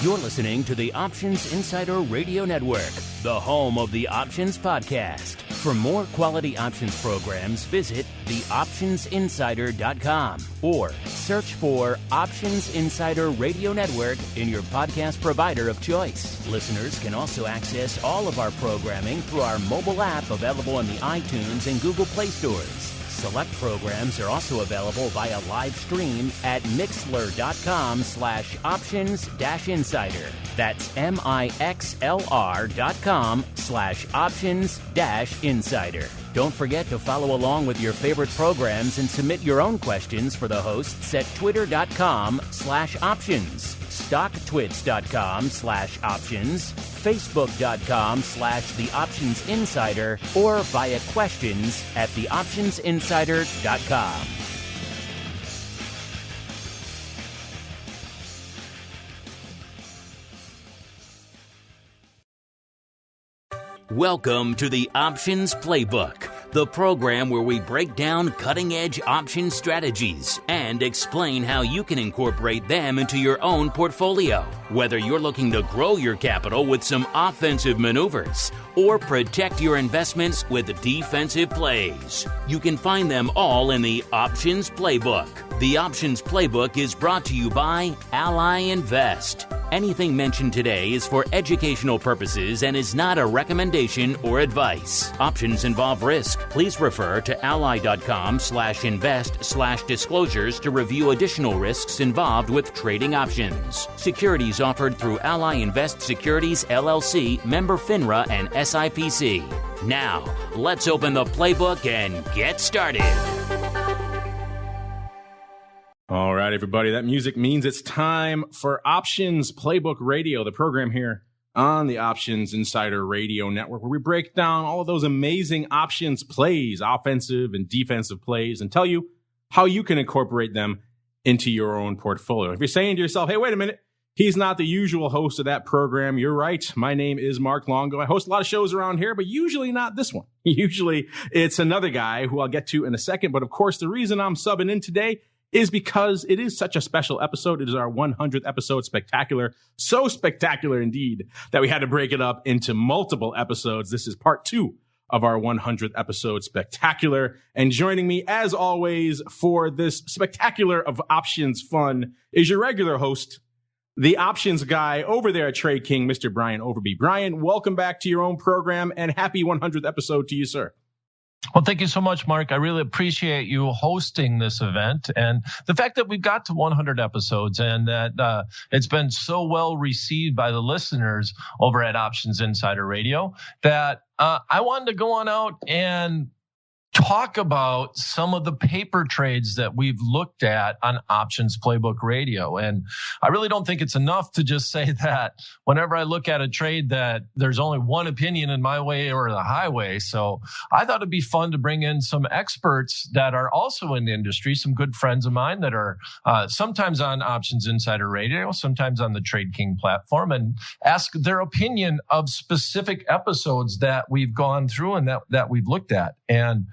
You're listening to the Options Insider Radio Network, the home of the Options Podcast. For more quality options programs, visit theoptionsinsider.com or search for Options Insider Radio Network in your podcast provider of choice. Listeners can also access all of our programming through our mobile app available in the iTunes and Google Play stores. Select programs are also available via live stream at mixlr.com/options-insider. That's mixlr.com/options-insider. Don't forget to follow along with your favorite programs and submit your own questions for the hosts at twitter.com/options, stocktwits.com/options, facebook.com/theoptionsinsider, or via questions at theoptionsinsider.com. Welcome to the Options Playbook, the program where we break down cutting-edge option strategies and explain how you can incorporate them into your own portfolio. Whether you're looking to grow your capital with some offensive maneuvers or protect your investments with defensive plays, you can find them all in the Options Playbook. The Options Playbook is brought to you by Ally Invest. Anything mentioned today is for educational purposes and is not a recommendation or advice. Options involve risk. Please refer to ally.com/invest/disclosures to review additional risks involved with trading options. Securities offered through Ally Invest Securities LLC, member FINRA and SIPC. Now, let's open the playbook and get started. All right, everybody, that music means it's time for Options Playbook Radio, the program here on the Options Insider Radio Network, where we break down all of those amazing options plays, offensive and defensive plays, and tell you how you can incorporate them into your own portfolio. If you're saying to yourself, hey, wait a minute, he's not the usual host of that program, you're right. My name is Mark Longo. I host a lot of shows around here, but usually not this one. Usually it's another guy who I'll get to in a second. But of course, the reason I'm subbing in today is because it is such a special episode. It is our 100th episode spectacular. So spectacular indeed that we had to break it up into multiple episodes. This is part 2 of our 100th episode spectacular. And joining me, as always, for this spectacular of options fun is your regular host, the options guy over there at Trade King, Mr. Brian Overby. Brian, welcome back to your own program and happy 100th episode to you, sir. Well, thank you so much, Mark. I really appreciate you hosting this event and the fact that we've got to 100 episodes and that it's been so well received by the listeners over at Options Insider Radio that I wanted to go on out and talk about some of the paper trades that we've looked at on Options Playbook Radio. And I really don't think it's enough to just say that whenever I look at a trade that there's only one opinion in my way or the highway. So I thought it'd be fun to bring in some experts that are also in the industry, some good friends of mine that are sometimes on Options Insider Radio, sometimes on the Trade King platform, and ask their opinion of specific episodes that we've gone through and that we've looked at. And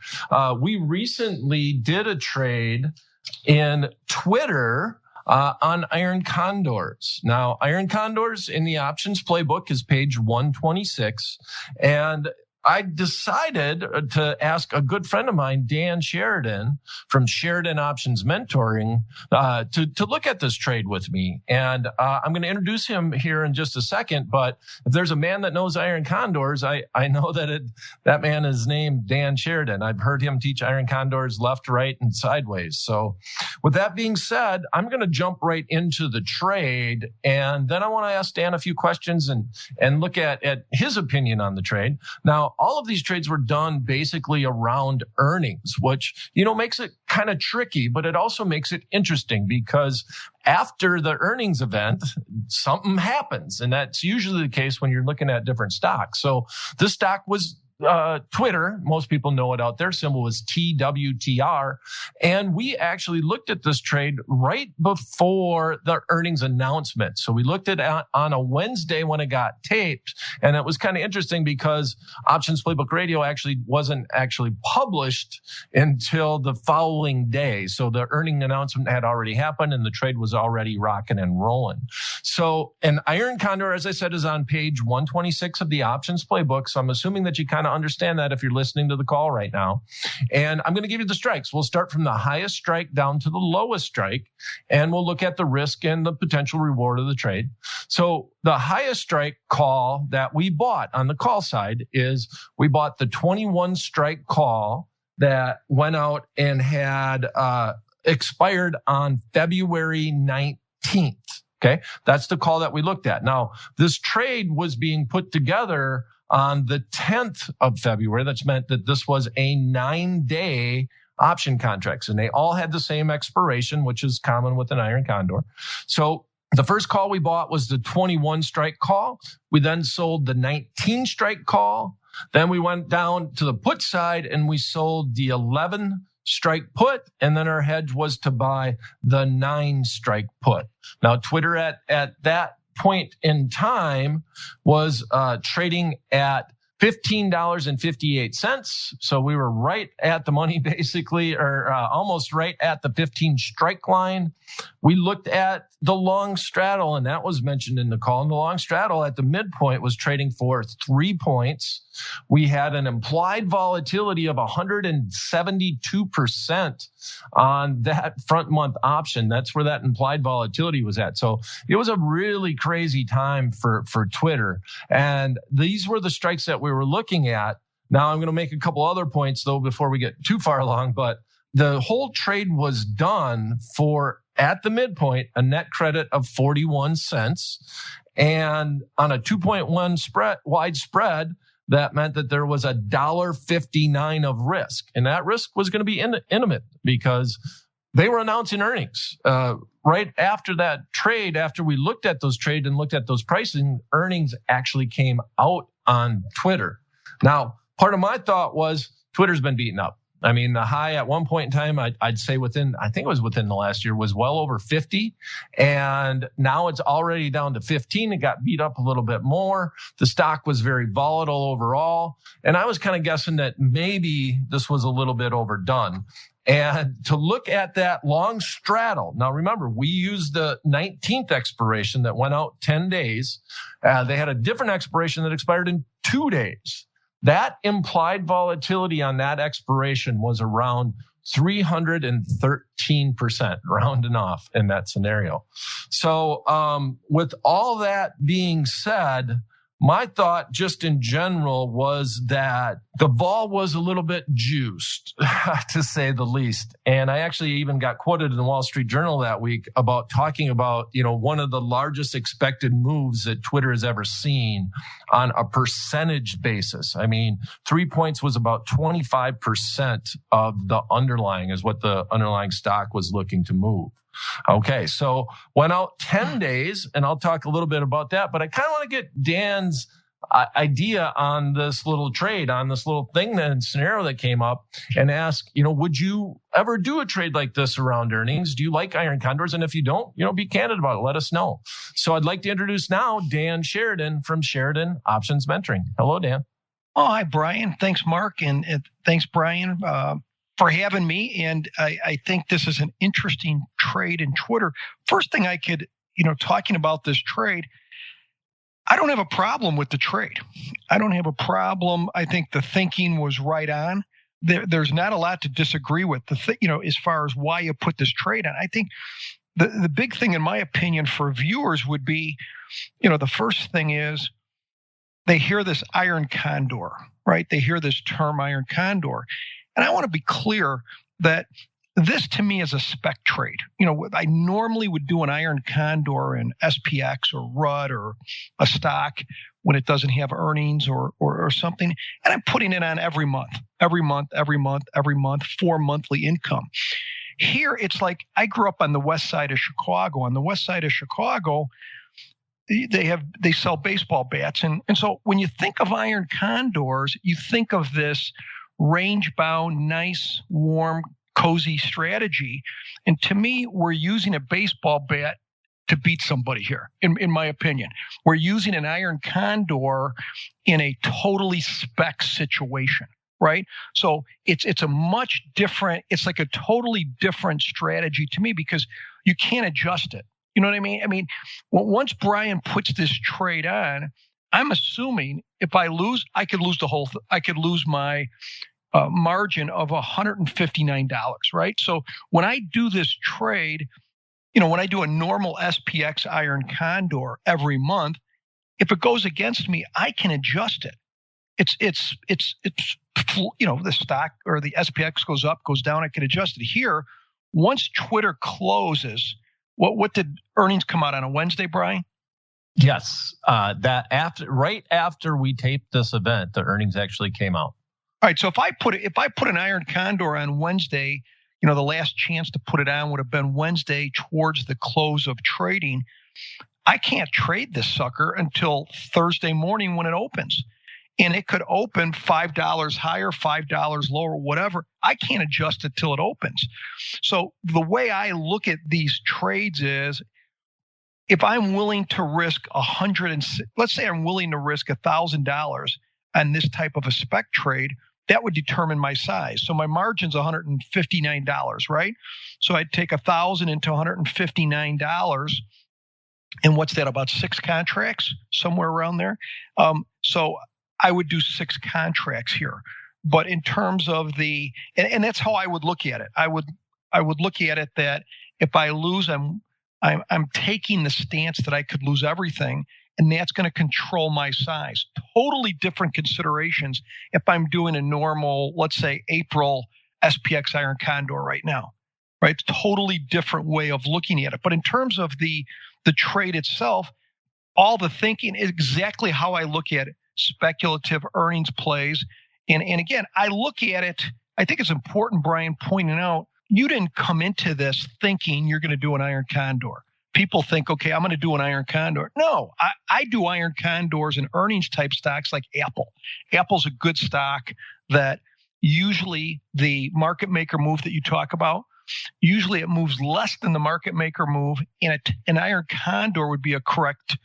we recently did a trade in Twitter on iron condors. Now, iron condors in the options playbook is page 126. And I decided to ask a good friend of mine, Dan Sheridan from Sheridan Options Mentoring, to look at this trade with me. And I'm going to introduce him here in just a second. But if there's a man that knows iron condors, I know that man is named Dan Sheridan. I've heard him teach iron condors left, right, and sideways. So with that being said, I'm going to jump right into the trade. And then I want to ask Dan a few questions and look at his opinion on the trade. Now, all of these trades were done basically around earnings, which, makes it kind of tricky, but it also makes it interesting because after the earnings event, something happens. And that's usually the case when you're looking at different stocks. So this stock was Twitter. Most people know it out there. Symbol was TWTR. And we actually looked at this trade right before the earnings announcement. So we looked at it on a Wednesday when it got taped. And it was kind of interesting because Options Playbook Radio wasn't published until the following day. So the earning announcement had already happened and the trade was already rocking and rolling. So an iron condor, as I said, is on page 126 of the Options Playbook. So I'm assuming that you kind of understand that if you're listening to the call right now. And I'm going to give you the strikes. We'll start from the highest strike down to the lowest strike, and we'll look at the risk and the potential reward of the trade. So the highest strike call that we bought on the call side is we bought the 21 strike call that went out and had expired on February 19th. Okay, that's the call that we looked at. Now, this trade was being put together on the 10th of February. That's meant that this was a 9-day option contracts, and they all had the same expiration, which is common with an iron condor. So the first call we bought was the 21 strike call. We then sold the 19 strike call. Then we went down to the put side and we sold the 11 strike put, and then our hedge was to buy the 9 strike put. Now, Twitter at that point in time was trading at $15.58. So we were right at the money, basically, or almost right at the 15 strike line. We looked at the long straddle, and that was mentioned in the call. And the long straddle at the midpoint was trading for 3 points. We had an implied volatility of 172% on that front month option. That's where that implied volatility was at. So it was a really crazy time for Twitter. And these were the strikes that we were looking at. Now I'm going to make a couple other points though before we get too far along, but the whole trade was done for, at the midpoint, a net credit of 41 cents. And on a 2.1 wide spread, that meant that there was $1.59 of risk. And that risk was going to be intimate because they were announcing earnings. Right after that trade, after we looked at those trades and looked at those pricing, earnings actually came out on Twitter. Now, part of my thought was Twitter's been beaten up. I mean, the high at one point in time, I'd say within the last year, was well over 50. And now it's already down to 15. It got beat up a little bit more. The stock was very volatile overall. And I was kind of guessing that maybe this was a little bit overdone. And to look at that long straddle. Now, remember, we used the 19th expiration that went out 10 days. They had a different expiration that expired in 2 days. That implied volatility on that expiration was around 313%, rounding off in that scenario. So with all that being said, my thought just in general was that the vol was a little bit juiced, to say the least. And I actually even got quoted in the Wall Street Journal that week about talking about, one of the largest expected moves that Twitter has ever seen on a percentage basis. I mean, 3 points was about 25% of the underlying is what the underlying stock was looking to move. Okay, so went out 10 days, and I'll talk a little bit about that, but I kind of want to get Dan's idea on this little trade, on this little thing, and scenario that came up, and ask, would you ever do a trade like this around earnings? Do you like iron condors? And if you don't, be candid about it. Let us know. So I'd like to introduce now Dan Sheridan from Sheridan Options Mentoring. Hello, Dan. Oh, hi, Brian. Thanks, Mark, and thanks, Brian, for having me. And I think this is an interesting trade in Twitter. First thing I could, talking about this trade, I don't have a problem with the trade. I don't have a problem. I think the thinking was right on. There's not a lot to disagree with, as far as why you put this trade on. I think the big thing, in my opinion, for viewers would be, the first thing is they hear this iron condor, right? They hear this term iron condor. And I want to be clear that this to me is a spec trade. I normally would do an iron condor in SPX or RUD or a stock when it doesn't have earnings or something. And I'm putting it on every month, 4 monthly income. Here, it's like I grew up on the west side of Chicago. On the west side of Chicago, they sell baseball bats. And so when you think of iron condors, you think of this range bound, nice, warm, cozy strategy. And to me, we're using a baseball bat to beat somebody here, in my opinion. We're using an iron condor in a totally spec situation, right? So it's a much different, it's like a totally different strategy to me because you can't adjust it. You know what I mean? I mean, once Brian puts this trade on, I'm assuming if I lose, I could lose I could lose my margin of $159, right? So when I do this trade, when I do a normal SPX iron condor every month, if it goes against me, I can adjust it. It's the stock or the SPX goes up, goes down, I can adjust it. Here, once Twitter closes, what did earnings come out on a Wednesday, Brian? Yes, right after we taped this event, the earnings actually came out. All right, so if I put an iron condor on Wednesday, the last chance to put it on would have been Wednesday towards the close of trading. I can't trade this sucker until Thursday morning when it opens. And it could open $5 higher, $5 lower, whatever. I can't adjust it till it opens. So the way I look at these trades is if I'm willing to risk let's say I'm willing to risk $1,000 on this type of a spec trade, that would determine my size. So my margin's $159, right? So I'd take 1,000 into $159. And what's that, about 6 contracts, somewhere around there? So I would do 6 contracts here. But in terms of and that's how I would look at it. I would look at it that if I lose, I'm taking the stance that I could lose everything, and that's going to control my size. Totally different considerations if I'm doing a normal, let's say, April SPX iron condor right now, right? Totally different way of looking at it. But in terms of the trade itself, all the thinking is exactly how I look at it. Speculative earnings plays. And again, I look at it, I think it's important, Brian, pointing out, you didn't come into this thinking you're going to do an iron condor. People think, okay, I'm going to do an iron condor. No, I do iron condors and earnings type stocks like Apple. Apple's a good stock that usually the market maker move that you talk about, usually it moves less than the market maker move. And an iron condor would be a correct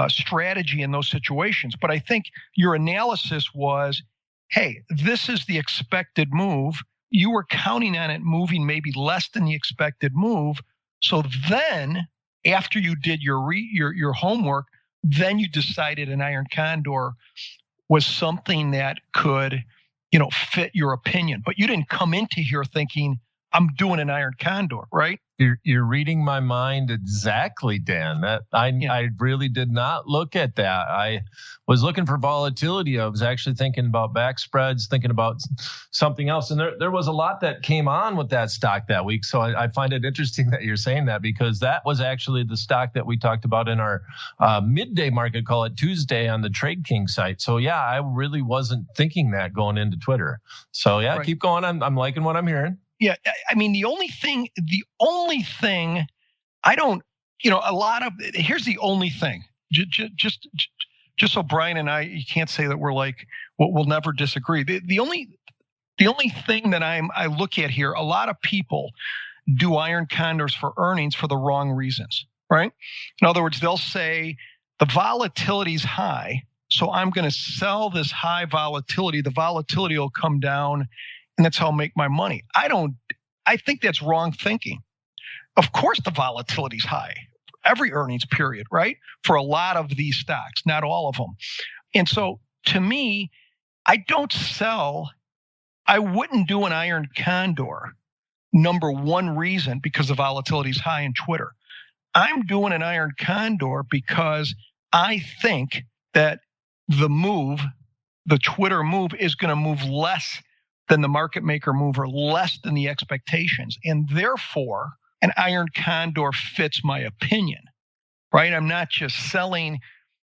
strategy in those situations. But I think your analysis was, hey, this is the expected move. You were counting on it moving maybe less than the expected move. So then after you did your homework, then you decided an iron condor was something that could, fit your opinion. But you didn't come into here thinking, I'm doing an iron condor, right? You're reading my mind exactly, Dan. I really did not look at that. I was looking for volatility. I was actually thinking about back spreads, thinking about something else. And there was a lot that came on with that stock that week. So I find it interesting that you're saying that, because that was actually the stock that we talked about in our midday market call at Tuesday on the Trade King site. So yeah, I really wasn't thinking that going into Twitter. So yeah, right. Keep going. I'm liking what I'm hearing. Yeah, I mean, the only thing I don't, here's the only thing, just so Brian and I, you can't say that we're like, we'll never disagree. The only thing that I look at here, a lot of people do iron condors for earnings for the wrong reasons, right? In other words, they'll say the volatility's high, so I'm going to sell this high volatility. The volatility will come down, and that's how I'll make my money. I think that's wrong thinking. Of course, the volatility's high, every earnings period, right? For a lot of these stocks, not all of them. And so to me, I wouldn't do an iron condor. Number one reason, because the volatility is high in Twitter. I'm doing an iron condor because I think that the Twitter move is going to move less than the market maker move, or less than the expectations. And therefore, an iron condor fits my opinion, right? I'm not just selling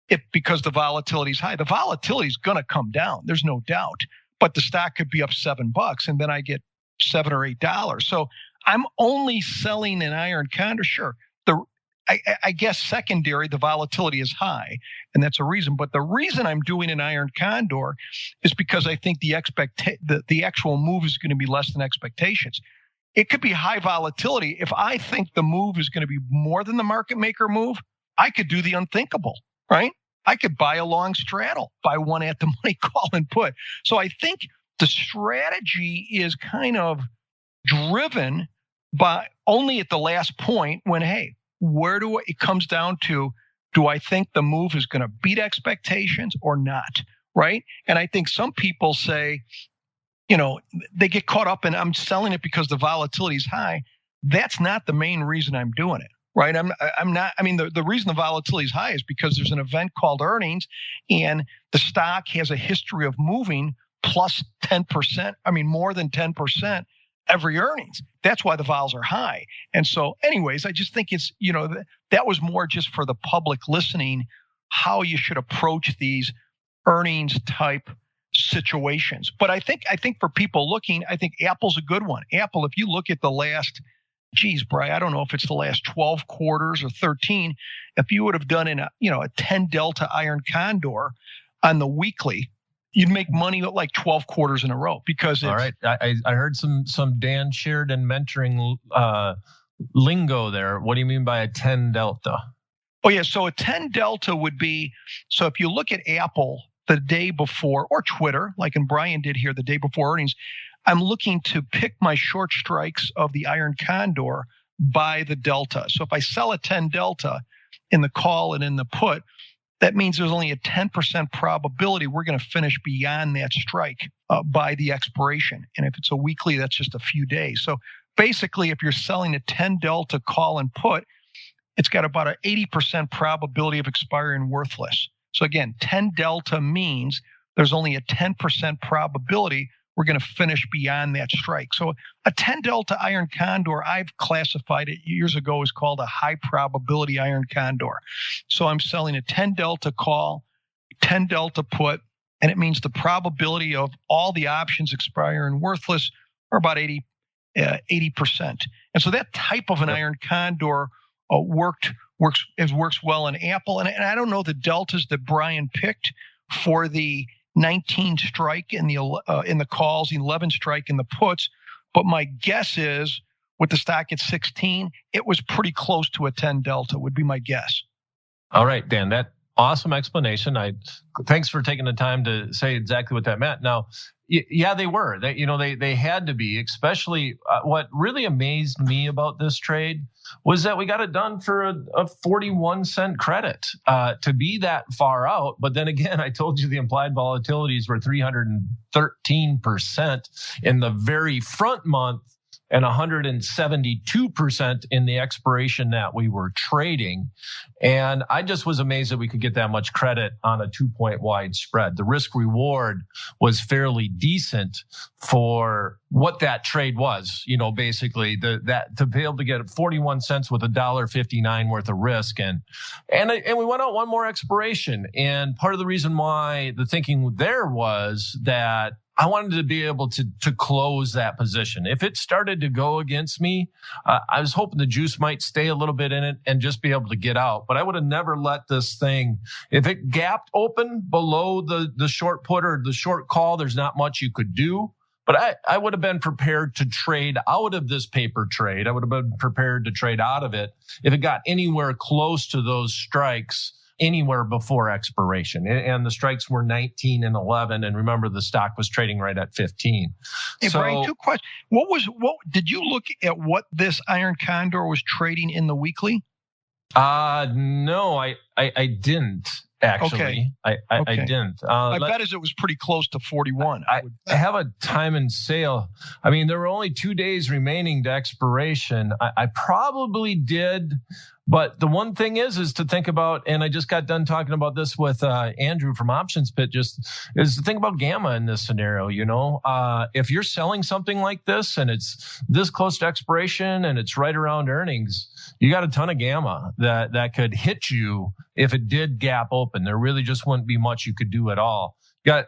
it because the volatility is high. The volatility is going to come down. There's no doubt. But the stock could be up $7 and then I get $7 or $8. So I'm only selling an iron condor. Sure. I guess secondary, the volatility is high, and that's a reason. But the reason I'm doing an iron condor is because I think the actual move is going to be less than expectations. It could be high volatility. If I think the move is going to be more than the market maker move, I could do the unthinkable, right? I could buy a long straddle, buy one at the money, call and put. So I think the strategy is kind of driven by only at the last point when, hey, it comes down to, do I think the move is going to beat expectations or not, right? And I think some people say, they get caught up in, I'm selling it because the volatility is high. That's not the main reason I'm doing it, right? I'm not, the reason the volatility is high is because there's an event called earnings, and the stock has a history of moving plus 10%, more than 10% every earnings. That's why the vols are high. And so anyways, I just think it's, that was more just for the public listening, how you should approach these earnings type situations. But I think for people looking, I think Apple's a good one. Apple, if you look at the last, Brian, I don't know if it's the last 12 quarters or 13, if you would have done a 10 delta iron condor on the weekly, you'd make money at like 12 quarters in a row because it's... All right. I heard some Dan Sheridan mentoring lingo there. What do you mean by a 10 delta? Oh, yeah. So a 10 delta would be, so if you look at Apple the day before, or Twitter, like Brian did here the day before earnings, I'm looking to pick my short strikes of the iron condor by the delta. So if I sell a 10 delta in the call and in the put, that means there's only a 10% probability we're going to finish beyond that strike by the expiration. And if it's a weekly, that's just a few days. So basically, if you're selling a 10 delta call and put, it's got about an 80% probability of expiring worthless. So again, 10 delta means there's only a 10% probability we're going to finish beyond that strike. So a 10 delta iron condor, I've classified it years ago as called a high probability iron condor. So I'm selling a 10 delta call, 10 delta put, and it means the probability of all the options expiring worthless are about 80%. And so that type of an iron condor works well in Apple. And I don't know the deltas that Brian picked for the 19 strike in the calls, 11 strike in the puts, but my guess is with the stock at 16, it was pretty close to a 10 delta would be my guess. All right, Dan, that awesome explanation. Thanks for taking the time to say exactly what that meant. Now, yeah, they were. They had to be, especially what really amazed me about this trade was that we got it done for a 41-cent credit to be that far out. But then again, I told you the implied volatilities were 313% in the very front month and 172% in the expiration that we were trading. And I just was amazed that we could get that much credit on a 2-point wide spread. The risk reward was fairly decent for what that trade was, basically that to be able to get 41 cents with $1.59 worth of risk. And we went out one more expiration. And part of the reason why the thinking there was that I wanted to be able to close that position. If it started to go against me, I was hoping the juice might stay a little bit in it and just be able to get out. But I would have never let this thing, if it gapped open below the short put or the short call, there's not much you could do. But I would have been prepared to trade out of this paper trade. I would have been prepared to trade out of it if it got anywhere close to those strikes anywhere before expiration. And the strikes were 19 and 11. And remember, the stock was trading right at 15. Hey, Brian, 2 questions. What did you look at what this iron condor was trading in the weekly? No, I didn't. Actually, okay. I didn't. My bet is it was pretty close to 41. I have a time and sale. There were only 2 days remaining to expiration. I probably did, but the one thing is to think about, and I just got done talking about this with Andrew from Options Pit, is to think about gamma in this scenario. If you're selling something like this and it's this close to expiration and it's right around earnings, you got a ton of gamma that could hit you if it did gap open. There really just wouldn't be much you could do at all.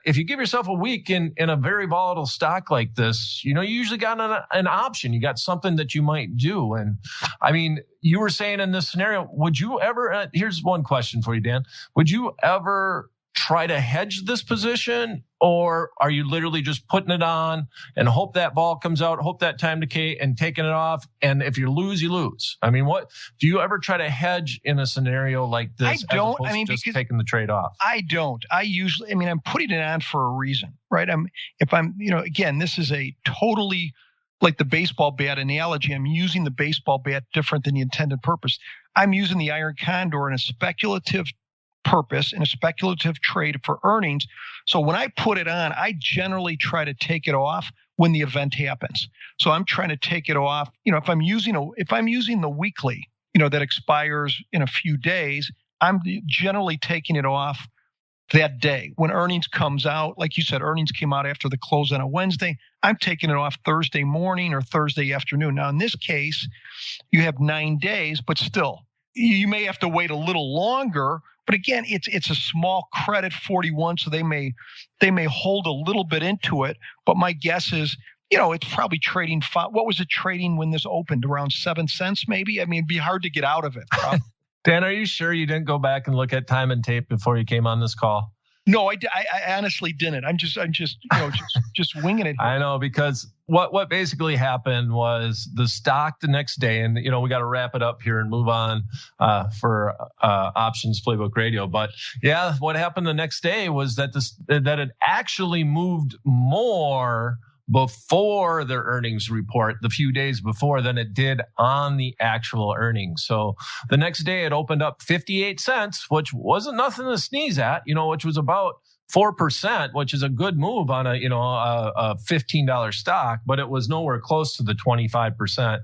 if you give yourself a week in a very volatile stock like this, you usually got an option. You got something that you might do. And I mean, you were saying in this scenario, would you ever, here's one question for you, Dan. Would you ever try to hedge this position, or are you literally just putting it on and hope that ball comes out, hope that time decay and taking it off? And if you lose, you lose. I mean, what do you ever try to hedge in a scenario like this? I don't. As opposed to just taking the trade off. I don't. I'm putting it on for a reason, right? Again, this is a totally like the baseball bat analogy. I'm using the baseball bat different than the intended purpose. I'm using the iron condor in a speculative purpose in a speculative trade for earnings. So when I put it on, I generally try to take it off when the event happens. So I'm trying to take it off. If I'm using the weekly, that expires in a few days, I'm generally taking it off that day. When earnings comes out, like you said, earnings came out after the close on a Wednesday, I'm taking it off Thursday morning or Thursday afternoon. Now, in this case, you have 9 days, but still, you may have to wait a little longer. But again, it's a small credit, 41, so they may hold a little bit into it. But my guess is, it's probably trading. What was it trading when this opened? Around 7 cents, maybe. I mean, it'd be hard to get out of it. Dan, are you sure you didn't go back and look at time and tape before you came on this call? No, I honestly didn't. I'm just just winging it here. I know, because what basically happened was the stock the next day, and we got to wrap it up here and move on for Options Playbook Radio. But yeah, what happened the next day was that it actually moved more before their earnings report the few days before than it did on the actual earnings. So the next day it opened up 58 cents, which wasn't nothing to sneeze at, which was about 4%, which is a good move on a $15 stock, but it was nowhere close to the 25%.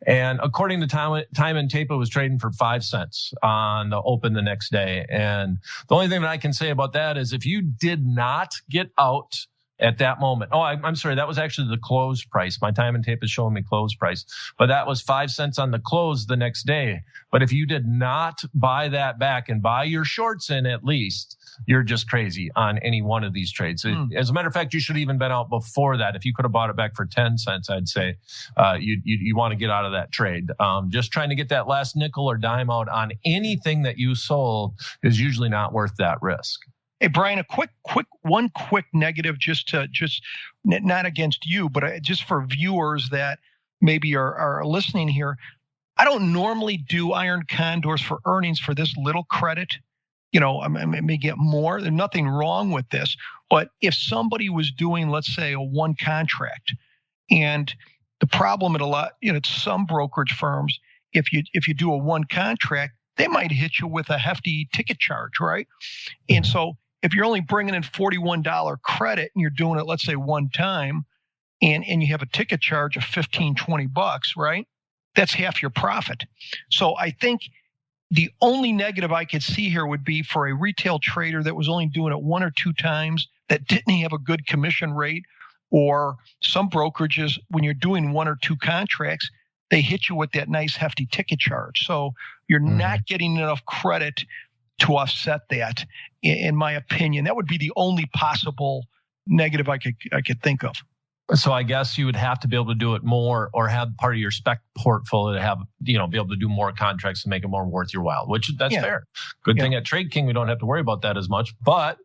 And according to time and tape, it was trading for 5 cents on the open the next day. And the only thing that I can say about that is if you did not get out at that moment. Oh, I'm sorry. That was actually the close price. My time and tape is showing me close price, but that was 5 cents on the close the next day. But if you did not buy that back and buy your shorts in, at least, you're just crazy on any one of these trades. As a matter of fact, you should have even been out before that. If you could have bought it back for 10 cents, I'd say you want to get out of that trade. Just trying to get that last nickel or dime out on anything that you sold is usually not worth that risk. Hey, Brian, one quick negative, just not against you, but just for viewers that maybe are listening here. I don't normally do iron condors for earnings for this little credit. I may get more. There's nothing wrong with this. But if somebody was doing, let's say, a one contract, and the problem at some brokerage firms, if you do a one contract, they might hit you with a hefty ticket charge, right? And so if you're only bringing in $41 credit and you're doing it, let's say one time, and you have a ticket charge of $15, $20, right? That's half your profit. So I think the only negative I could see here would be for a retail trader that was only doing it 1 or 2 times, that didn't have a good commission rate, or some brokerages, when you're doing 1 or 2 contracts, they hit you with that nice hefty ticket charge. So you're not getting enough credit to offset that, in my opinion. That would be the only possible negative I could think of. So I guess you would have to be able to do it more, or have part of your spec portfolio to have, be able to do more contracts and make it more worth your while, which that's fair. Good thing at Trade King, we don't have to worry about that as much, but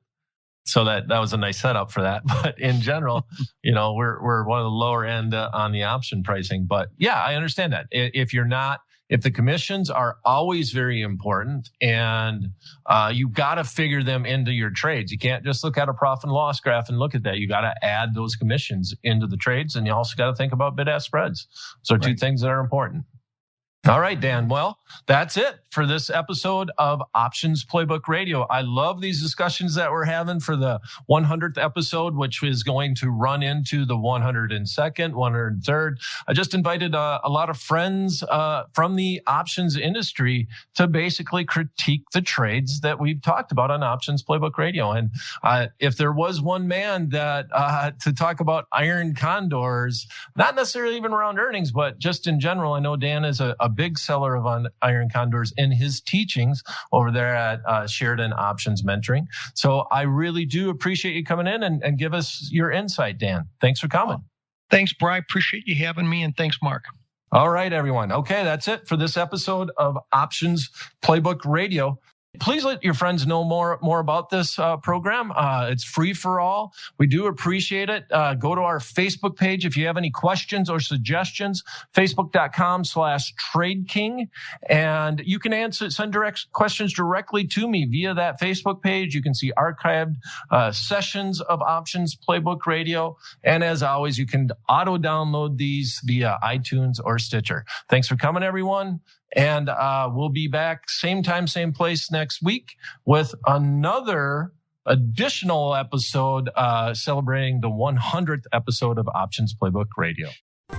so that was a nice setup for that. But in general, we're one of the lower end on the option pricing. But yeah, I understand that. If the commissions are always very important, and you got to figure them into your trades. You can't just look at a profit and loss graph and look at that. You got to add those commissions into the trades, and you also got to think about bid-ask spreads. So two things that are important. All right, Dan. Well, that's it for this episode of Options Playbook Radio. I love these discussions that we're having for the 100th episode, which is going to run into the 102nd, 103rd. I just invited a lot of friends from the options industry to basically critique the trades that we've talked about on Options Playbook Radio. And if there was one man that to talk about iron condors, not necessarily even around earnings, but just in general, I know Dan is a a big seller of iron condors in his teachings over there at Sheridan Options Mentoring. So I really do appreciate you coming in and give us your insight, Dan. Thanks for coming. Thanks, Brian. Appreciate you having me, and thanks, Mark. All right, everyone. Okay, that's it for this episode of Options Playbook Radio. Please let your friends know more about this program. It's free for all. We do appreciate it. Go to our Facebook page if you have any questions or suggestions, facebook.com/TradeKing. And you can send direct questions directly to me via that Facebook page. You can see archived sessions of Options Playbook Radio. And as always, you can auto-download these via iTunes or Stitcher. Thanks for coming, everyone. And we'll be back same time, same place next week with another additional episode celebrating the 100th episode of Options Playbook Radio.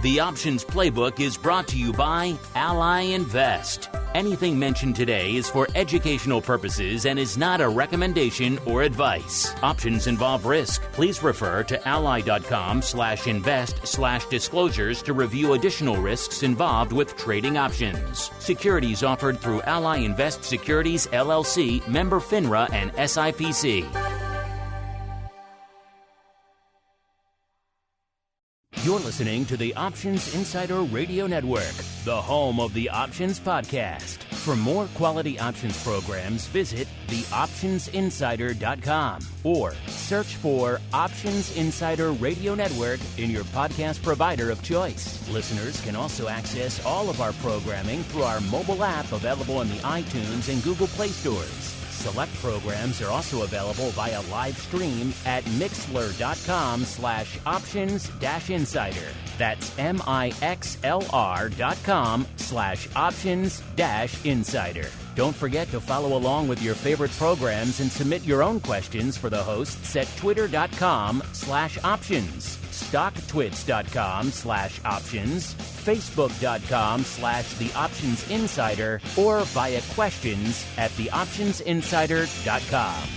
The Options Playbook is brought to you by Ally Invest. Anything mentioned today is for educational purposes and is not a recommendation or advice. Options involve risk. Please refer to ally.com/invest/disclosures to review additional risks involved with trading options. Securities offered through Ally Invest Securities, LLC, member FINRA and SIPC. You're listening to the Options Insider Radio Network, the home of the Options Podcast. For more quality options programs, visit theoptionsinsider.com or search for Options Insider Radio Network in your podcast provider of choice. Listeners can also access all of our programming through our mobile app available in the iTunes and Google Play stores. Select programs are also available via live stream at mixlr.com/options-insider. That's mixlr.com/options-insider. Don't forget to follow along with your favorite programs and submit your own questions for the hosts at twitter.com/options, stocktwits.com/options, facebook.com/theoptionsinsider, or via questions at theoptionsinsider.com.